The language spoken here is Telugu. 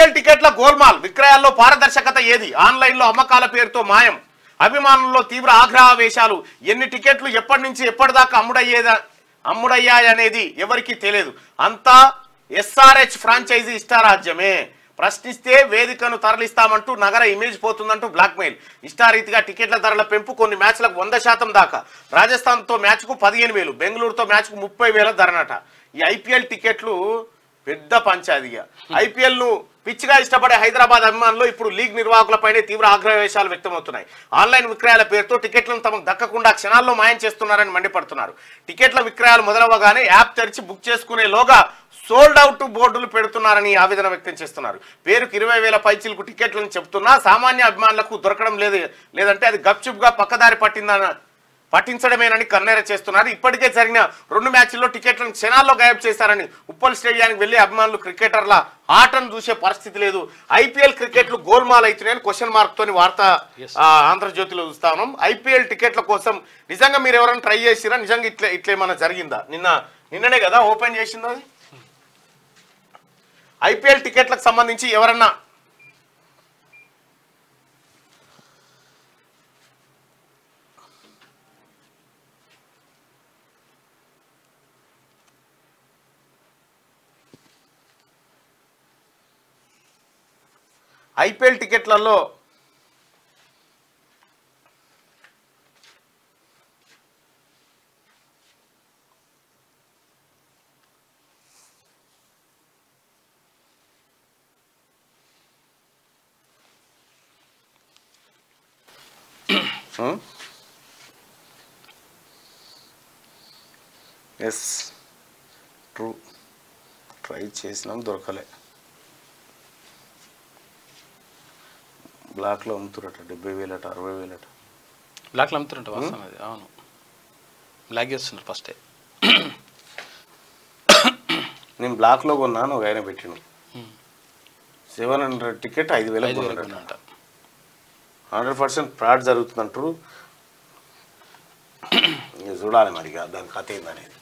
ఐపీఎల్ టికెట్ల గోల్మాల్, విక్రయాల్లో పారదర్శకత ఏది? ఆన్లైన్లో అమ్మకాల పేరుతో మాయం, అభిమానుల్లో తీవ్ర ఆగ్రహావేశాలు. ఎన్ని టికెట్లు ఎప్పటి నుంచి ఎప్పటిదాకా అమ్ముడయ్యాయనేది ఎవరికీ తెలియదు. అంతా ఎస్ఆర్హెచ్ ఫ్రాంచైజీ ఇష్టారాజ్యమే. ప్రశ్నిస్తే వేదికను తరలిస్తామంటూ నగర ఇమేజ్ పోతుందంటూ బ్లాక్మెయిల్. ఇష్టారీతిగా టికెట్ల ధరల పెంపు, కొన్ని మ్యాచ్లకు 100% దాకా. రాజస్థాన్తో మ్యాచ్కు 15,000, బెంగళూరుతో మ్యాచ్కు 30,000 ధరనట. ఈ ఐపీఎల్ టికెట్లు పెద్ద పంచాదిగా. ఐపీఎల్ ను పిచ్చిగా ఇష్టపడే హైదరాబాద్ అభిమానులు ఇప్పుడు లీగ్ నిర్వాహకులపైనే తీవ్ర ఆగ్రహవేశాలు వ్యక్తమవుతున్నాయి. ఆన్లైన్ విక్రయాల పేరుతో టికెట్లను తమకు దక్కకుండా క్షణాల్లో మాయం చేస్తున్నారని మండిపడుతున్నారు. టికెట్ల విక్రయాలు మొదలవగానే యాప్ తెరిచి బుక్ చేసుకునేలోగా సోల్డ్ అవుట్ బోర్డులు పెడుతున్నారని ఆవేదన వ్యక్తం చేస్తున్నారు. పేరుకు 20,000 పైచీలకు టికెట్లను చెబుతున్నా సామాన్య అభిమానులకు దొరకడం లేదంటే అది గప్చుప్గా పక్కదారి పట్టించడమేనని కన్నెర చేస్తున్నారు. ఇప్పటికే జరిగిన 2 మ్యాచ్ల్లో టికెట్లను క్షణాల్లో గాయబ్ చేశారని, ఉప్పల్ స్టేడియానికి వెళ్లి అభిమానులు క్రికెటర్ల ఆటను చూసే పరిస్థితి లేదు. ఐపీఎల్ క్రికెట్లు గోల్మాల్ అవుతున్నాయని క్వశ్చన్ మార్క్ తోని వార్త ఆంధ్రజ్యోతిలో చూస్తా ఉన్నాం. ఐపీఎల్ టికెట్ల కోసం నిజంగా మీరు ఎవరైనా ట్రై చేసిరా? నిజంగా ఇట్లేమన్నా జరిగిందా? నిన్ననే కదా ఓపెన్ చేసింది అది. ఐపీఎల్ టికెట్లకు సంబంధించి ఎవరన్నా ఐపీఎల్ టికెట్లలో ఎస్ ట్రూ ట్రై చేసినాం, దొరకలే. బ్లాక్లో అమ్ముతురట 70,000 అట, 60,000 అట. బ్లాక్లో అమ్ముతురంట వాస్తవం అది. అవును, బ్లాక్ చేస్తున్నారు ఫస్టే. నేను బ్లాక్లో కొన్నాను, ఒక ఆయన పెట్టిన 700 టికెట్ 5,000 అంట. 100% ఫ్రాడ్ జరుగుతుందంటారు. చూడాలి మరి దాని కథ ఏందనేది.